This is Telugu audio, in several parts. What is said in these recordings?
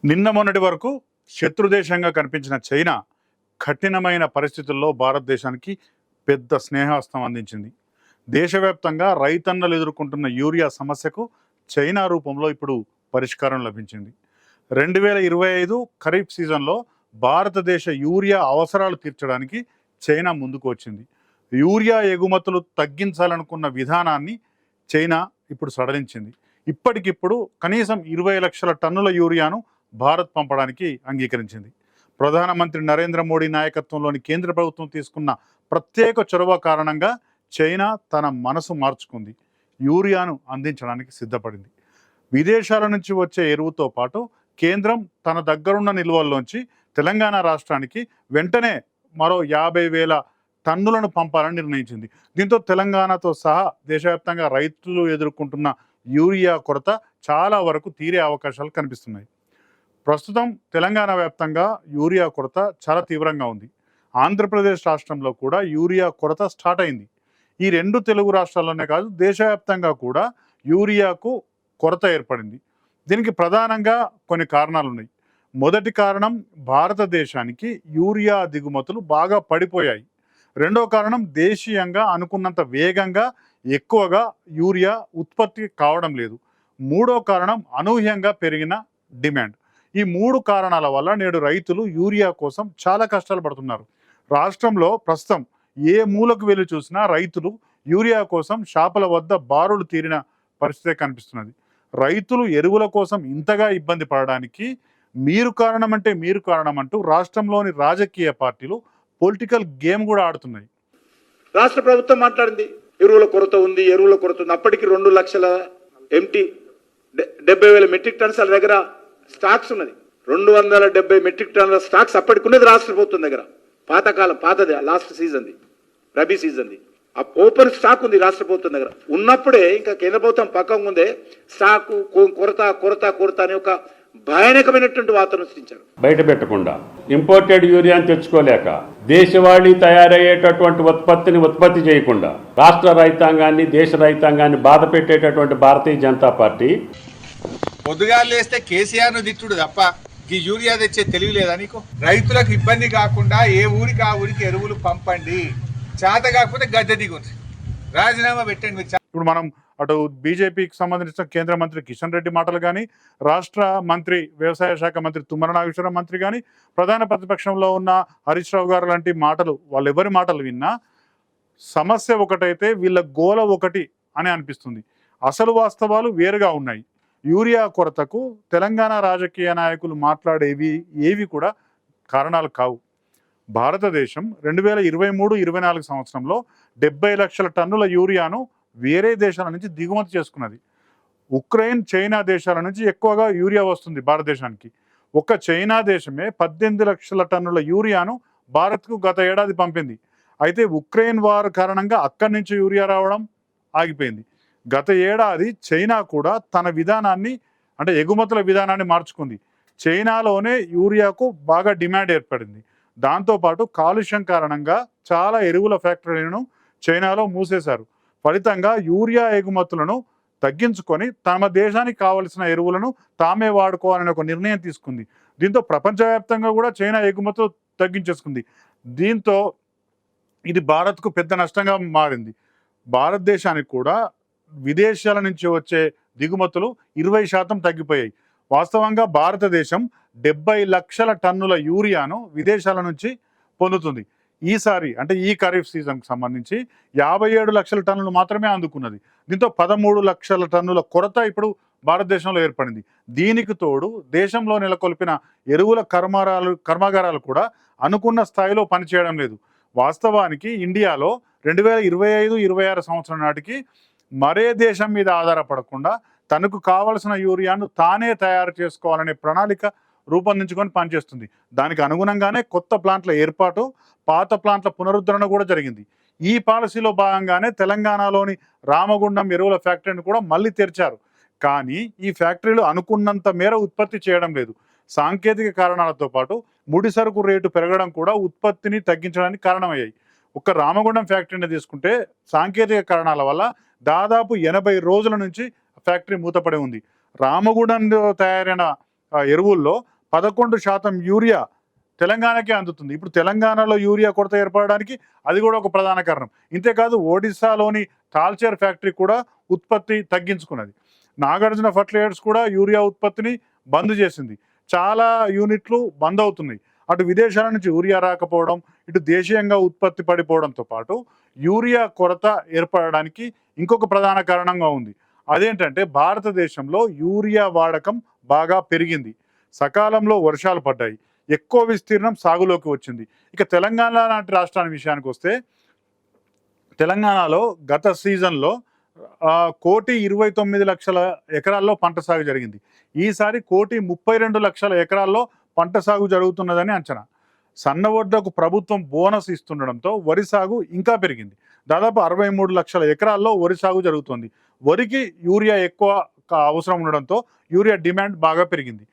నిన్న మొన్నటి వరకు శత్రుదేశంగా కనిపించిన చైనా కఠినమైన పరిస్థితుల్లో భారతదేశానికి పెద్ద స్నేహహస్తం అందించింది. దేశవ్యాప్తంగా రైతన్నలు ఎదుర్కొంటున్న యూరియా సమస్యకు చైనా రూపంలో ఇప్పుడు పరిష్కారం లభించింది. 2025 ఖరీఫ్ సీజన్లో భారతదేశ యూరియా అవసరాలు తీర్చడానికి చైనా ముందుకు వచ్చింది. యూరియా ఎగుమతులు తగ్గించాలనుకున్న విధానాన్ని చైనా ఇప్పుడు సడలించింది. ఇప్పటికిప్పుడు కనీసం 20 లక్షల టన్నుల యూరియాను భారత్ పంపడానికి అంగీకరించింది. ప్రధానమంత్రి నరేంద్ర మోడీ నాయకత్వంలోని కేంద్ర ప్రభుత్వం తీసుకున్న ప్రత్యేక చొరవ కారణంగా చైనా తన మనసు మార్చుకుంది. యూరియాను అందించడానికి సిద్ధపడింది. విదేశాల నుంచి వచ్చే ఎరువుతో పాటు కేంద్రం తన దగ్గరున్న నిల్వల్లోంచి తెలంగాణ రాష్ట్రానికి వెంటనే మరో 50,000 టన్నులను పంపాలని నిర్ణయించింది. దీంతో తెలంగాణతో సహా దేశవ్యాప్తంగా రైతులు ఎదుర్కొంటున్న యూరియా కొరత చాలా వరకు తీరే అవకాశాలు కనిపిస్తున్నాయి. ప్రస్తుతం తెలంగాణ వ్యాప్తంగా యూరియా కొరత చాలా తీవ్రంగా ఉంది. ఆంధ్రప్రదేశ్ రాష్ట్రంలో కూడా యూరియా కొరత స్టార్ట్ అయింది. ఈ రెండు తెలుగు రాష్ట్రాల్లోనే కాదు, దేశవ్యాప్తంగా కూడా యూరియాకు కొరత ఏర్పడింది. దీనికి ప్రధానంగా కొన్ని కారణాలు ఉన్నాయి. మొదటి కారణం, భారతదేశానికి యూరియా దిగుమతులు బాగా పడిపోయాయి. రెండో కారణం, దేశీయంగా అనుకున్నంత వేగంగా ఎక్కువగా యూరియా ఉత్పత్తి కావడం లేదు. మూడో కారణం, అనూహ్యంగా పెరిగిన డిమాండ్. ఈ మూడు కారణాల వల్ల నేడు రైతులు యూరియా కోసం చాలా కష్టాలు పడుతున్నారు. రాష్ట్రంలో ప్రస్తుతం ఏ మూలకు వెళ్ళి చూసినా రైతులు యూరియా కోసం షాపుల వద్ద బారులు తీరిన పరిస్థితే కనిపిస్తున్నది. రైతులు ఎరువుల కోసం ఇంతగా ఇబ్బంది పడడానికి మీరు కారణం అంటే మీరు కారణం అంటూ రాష్ట్రంలోని రాజకీయ పార్టీలు పొలిటికల్ గేమ్ కూడా ఆడుతున్నాయి. రాష్ట్ర ప్రభుత్వం మాట్లాడింది, ఎరువుల కొరత ఉంది, ఎరువుల కొరత ఉంది. అప్పటికి 2 లక్షల ఎంటీ 70,000 మెట్రిక్ టన్స్ వాళ్ళ దగ్గర స్టాక్స్ ఉన్నది. 270 మెట్రిక్ టన్నుల స్టాక్స్ అప్పటికి ఉన్నది రాష్ట్ర ప్రభుత్వం దగ్గర. పాతకాలం, పాతది, లాస్ట్ సీజన్ది, రబీ సీజన్ది. ఆ ఓపెన్ స్టాక్ ఉంది రాష్ట్ర ప్రభుత్వం దగ్గర. ఉన్నప్పుడే ఇంకా కేంద్ర ప్రభుత్వం పక్కన ముందే స్టాకు కొరత కొరత కొరత అనే ఒక భయానకమైనటువంటి వాతావరణం సృష్టించారు. బయట పెట్టకుండా ఇంపోర్టెడ్ యూరియాని తెచ్చుకోలేక దేశవాళీ తయారయ్యేటటువంటి ఉత్పత్తి చేయకుండా రాష్ట్ర రైతాంగాన్ని, దేశ రైతాంగాన్ని బాధ పెట్టేటటువంటి భారతీయ జనతా పార్టీ పొద్దుగాలు లేస్తే కేసీఆర్ ను తిట్టుడు తప్ప ఈ యూరియా తెచ్చే తెలివి లేదా నీకు? రైతులకు ఇబ్బంది కాకుండా ఏ ఊరికి ఆ ఊరికి ఎరువులు పంపండి, చేత కాకపోతే గద్దె దిగుంది, రాజీనామా పెట్టండి. ఇప్పుడు మనం అటు బీజేపీకి సంబంధించిన కేంద్ర మంత్రి కిషన్ రెడ్డి మాటలు కానీ, రాష్ట్ర మంత్రి వ్యవసాయ శాఖ మంత్రి తుమ్మల నాగేశ్వరరావు మంత్రి కానీ, ప్రధాన ప్రతిపక్షంలో ఉన్న హరీష్ రావు గారు లాంటి మాటలు, వాళ్ళెవరి మాటలు విన్నా సమస్య ఒకటైతే వీళ్ళ గోల ఒకటి అని అనిపిస్తుంది. అసలు వాస్తవాలు వేరుగా ఉన్నాయి. యూరియా కొరతకు తెలంగాణ రాజకీయ నాయకులు మాట్లాడేవి ఏవి కూడా కారణాలు కావు. భారతదేశం 2023-24 సంవత్సరంలో 70 లక్షల టన్నుల యూరియాను వేరే దేశాల నుంచి దిగుమతి చేసుకున్నది. ఉక్రెయిన్, చైనా దేశాల నుంచి ఎక్కువగా యూరియా వస్తుంది భారతదేశానికి. ఒక్క చైనా దేశమే 18 లక్షల టన్నుల యూరియాను భారత్కు గత ఏడాది పంపింది. అయితే ఉక్రెయిన్ వార్ కారణంగా అక్కడి నుంచి యూరియా రావడం ఆగిపోయింది. గత ఏడాది చైనా కూడా తన విధానాన్ని, అంటే ఎగుమతుల విధానాన్ని మార్చుకుంది. చైనాలోనే యూరియాకు బాగా డిమాండ్ ఏర్పడింది. దాంతోపాటు కాలుష్యం కారణంగా చాలా ఎరువుల ఫ్యాక్టరీలను చైనాలో మూసేశారు. ఫలితంగా యూరియా ఎగుమతులను తగ్గించుకొని తమ దేశానికి కావలసిన ఎరువులను తామే వాడుకోవాలనే ఒక నిర్ణయం తీసుకుంది. దీంతో ప్రపంచవ్యాప్తంగా కూడా చైనా ఎగుమతులు తగ్గించేసుకుంది. దీంతో ఇది భారత్కు పెద్ద నష్టంగా మారింది. భారతదేశానికి కూడా విదేశాల నుంచి వచ్చే దిగుమతులు 20% తగ్గిపోయాయి. వాస్తవంగా భారతదేశం 70 లక్షల టన్నుల యూరియాను విదేశాల నుంచి పొందుతుంది. ఈసారి అంటే ఈ ఖరీఫ్ సీజన్కి సంబంధించి 57 లక్షల టన్నులు మాత్రమే అందుకున్నది. దీంతో 13 లక్షల టన్నుల కొరత ఇప్పుడు భారతదేశంలో ఏర్పడింది. దీనికి తోడు దేశంలో నెలకొల్పిన ఎరువుల కర్మాగారాలు కూడా అనుకున్న స్థాయిలో పనిచేయడం లేదు. వాస్తవానికి ఇండియాలో 2025-26 సంవత్సరం నాటికి మరే దేశం మీద ఆధారపడకుండా తనకు కావలసిన యూరియాను తానే తయారు చేసుకోవాలనే ప్రణాళిక రూపొందించుకొని పనిచేస్తుంది. దానికి అనుగుణంగానే కొత్త ప్లాంట్ల ఏర్పాటు, పాత ప్లాంట్ల పునరుద్ధరణ కూడా జరిగింది. ఈ పాలసీలో భాగంగానే తెలంగాణలోని రామగుండం ఎరువుల ఫ్యాక్టరీని కూడా మళ్ళీ తెరిచారు. కానీ ఈ ఫ్యాక్టరీలు అనుకున్నంత మేర ఉత్పత్తి చేయడం లేదు. సాంకేతిక కారణాలతో పాటు ముడి సరుకు రేటు పెరగడం కూడా ఉత్పత్తిని తగ్గించడానికి కారణమయ్యాయి. ఒక్క రామగుండం ఫ్యాక్టరీని తీసుకుంటే సాంకేతిక కారణాల వల్ల దాదాపు 80 రోజుల నుంచి ఫ్యాక్టరీ మూతపడి ఉంది. రామగుండంలో తయారైన ఎరువుల్లో 11% యూరియా తెలంగాణకే అందుతుంది. ఇప్పుడు తెలంగాణలో యూరియా కొరత ఏర్పడడానికి అది కూడా ఒక ప్రధాన కారణం. ఇంతేకాదు ఒడిశాలోని తాల్చేర్ ఫ్యాక్టరీ కూడా ఉత్పత్తి తగ్గించుకున్నది. నాగార్జున ఫర్టిలైజర్స్ కూడా యూరియా ఉత్పత్తిని బంద్ చేసింది. చాలా యూనిట్లు బంద్ అవుతున్నాయి. అటు విదేశాల నుంచి యూరియా రాకపోవడం, ఇటు దేశీయంగా ఉత్పత్తి పడిపోవడంతో పాటు యూరియా కొరత ఏర్పడడానికి ఇంకొక ప్రధాన కారణంగా ఉంది. అదేంటంటే భారతదేశంలో యూరియా వాడకం బాగా పెరిగింది. సకాలంలో వర్షాలు పడ్డాయి. ఎక్కువ విస్తీర్ణం సాగులోకి వచ్చింది. ఇక తెలంగాణ లాంటి రాష్ట్రానికి విషయానికి వస్తే తెలంగాణలో గత సీజన్లో 1,29,00,000 ఎకరాల్లో పంట సాగు జరిగింది. ఈసారి 1,32,00,000 ఎకరాల్లో పంట సాగు జరుగుతున్నదని అంచనా. సన్నవడ్లకు ప్రభుత్వం బోనస్ ఇస్తుండడంతో వరి సాగు ఇంకా పెరిగింది. దాదాపు 63 లక్షల ఎకరాల్లో వరి సాగు జరుగుతుంది. వరికి యూరియా ఎక్కువ అవసరం ఉండడంతో యూరియా డిమాండ్ బాగా పెరిగింది.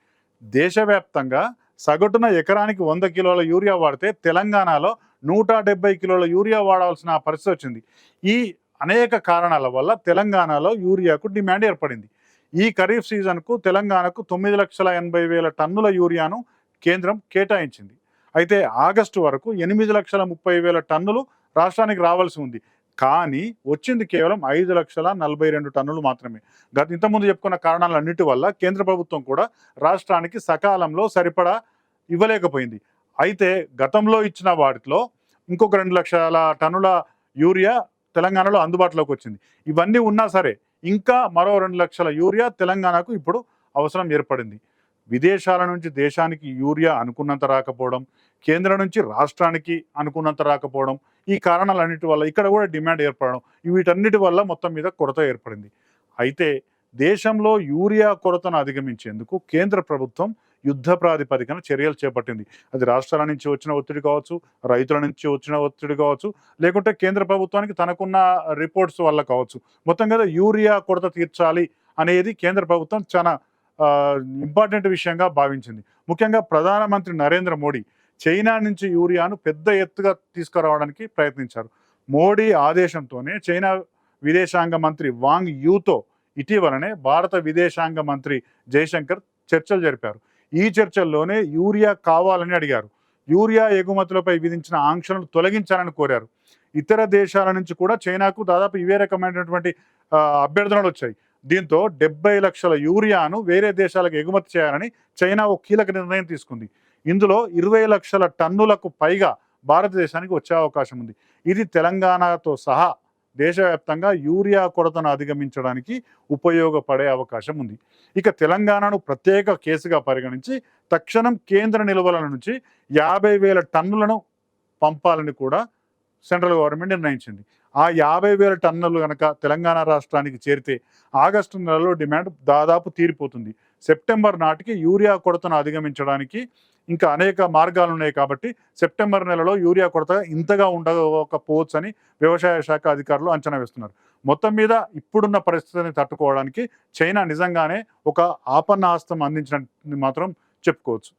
దేశవ్యాప్తంగా సగటున ఎకరానికి 100 కిలోల యూరియా వాడితే తెలంగాణలో 170 కిలోల యూరియా వాడాల్సిన పరిస్థితి వచ్చింది. ఈ అనేక కారణాల వల్ల తెలంగాణలో యూరియాకు డిమాండ్ ఏర్పడింది. ఈ ఖరీఫ్ సీజన్కు తెలంగాణకు 9,80,000 టన్నుల యూరియాను కేంద్రం కేటాయించింది. అయితే ఆగస్టు వరకు 8,30,000 టన్నులు రాష్ట్రానికి రావాల్సి ఉంది. కానీ వచ్చింది కేవలం 5,42,000 టన్నులు మాత్రమే. ఇంతకుముందు చెప్పుకున్న కారణాలన్నిటి వల్ల కేంద్ర ప్రభుత్వం కూడా రాష్ట్రానికి సకాలంలో సరిపడా ఇవ్వలేకపోయింది. అయితే గతంలో ఇచ్చిన వాటిలో ఇంకొక 2 లక్షల టన్నుల యూరియా తెలంగాణలో అందుబాటులోకి వచ్చింది. ఇవన్నీ ఉన్నా సరే ఇంకా మరో 2 లక్షల యూరియా తెలంగాణకు ఇప్పుడు అవసరం ఏర్పడింది. విదేశాల నుంచి దేశానికి యూరియా అనుకున్నంత రాకపోవడం, కేంద్రం నుంచి రాష్ట్రానికి అనుకున్నంత రాకపోవడం, ఈ కారణాలన్నిటి వల్ల ఇక్కడ కూడా డిమాండ్ ఏర్పడడం, వీటన్నిటి వల్ల మొత్తం మీద కొరత ఏర్పడింది. అయితే దేశంలో యూరియా కొరతను అధిగమించేందుకు కేంద్ర ప్రభుత్వం యుద్ధ ప్రాతిపదికన చర్యలు చేపట్టింది. అది రాష్ట్రాల నుంచి వచ్చిన ఒత్తిడి కావచ్చు, రైతుల నుంచి వచ్చిన ఒత్తిడి కావచ్చు, లేకుంటే కేంద్ర ప్రభుత్వానికి తనకున్న రిపోర్ట్స్ వల్ల కావచ్చు. మొత్తం కదా యూరియా కొరత తీర్చాలి అనేది కేంద్ర ప్రభుత్వం చాలా ఇంపార్టెంట్ విషయంగా భావించింది. ముఖ్యంగా ప్రధానమంత్రి నరేంద్ర మోడీ చైనా నుంచి యూరియాను పెద్ద ఎత్తుగా తీసుకురావడానికి ప్రయత్నించారు. మోడీ ఆదేశంతోనే చైనా విదేశాంగ మంత్రి వాంగ్ యూతో ఇటీవలనే భారత విదేశాంగ మంత్రి జయశంకర్ చర్చలు జరిపారు. ఈ చర్చల్లోనే యూరియా కావాలని అడిగారు. యూరియా ఎగుమతులపై విధించిన ఆంక్షలను తొలగించాలని కోరారు. ఇతర దేశాల నుంచి కూడా చైనాకు దాదాపు ఇవే రకమైనటువంటి అభ్యర్థనలు వచ్చాయి. దీంతో 70 లక్షల యూరియాను వేరే దేశాలకు ఎగుమతి చేయాలని చైనా ఒక కీలక నిర్ణయం తీసుకుంది. ఇందులో 20 లక్షల టన్నులకు పైగా భారతదేశానికి వచ్చే అవకాశం ఉంది. ఇది తెలంగాణతో సహా దేశవ్యాప్తంగా యూరియా కొరతను అధిగమించడానికి ఉపయోగపడే అవకాశం ఉంది. ఇక తెలంగాణను ప్రత్యేక కేసుగా పరిగణించి తక్షణం కేంద్ర నిల్వల నుంచి 50,000 టన్నులను పంపాలని కూడా సెంట్రల్ గవర్నమెంట్ నిర్ణయించింది. ఆ 50,000 టన్నులు కనుక తెలంగాణ రాష్ట్రానికి చేరితే ఆగస్టు నెలలో డిమాండ్ దాదాపు తీరిపోతుంది. సెప్టెంబర్ నాటికి యూరియా కొరతను అధిగమించడానికి ఇంకా అనేక మార్గాలు ఉన్నాయి కాబట్టి సెప్టెంబర్ నెలలో యూరియా కొరత ఇంతగా ఉండకపోవచ్చని వ్యవసాయ శాఖ అధికారులు అంచనా వేస్తున్నారు. మొత్తం మీద ఇప్పుడున్న పరిస్థితిని తట్టుకోవడానికి చైనా నిజంగానే ఒక ఆపన్న హస్తం అందించినట్టు మాత్రం చెప్పుకోవచ్చు.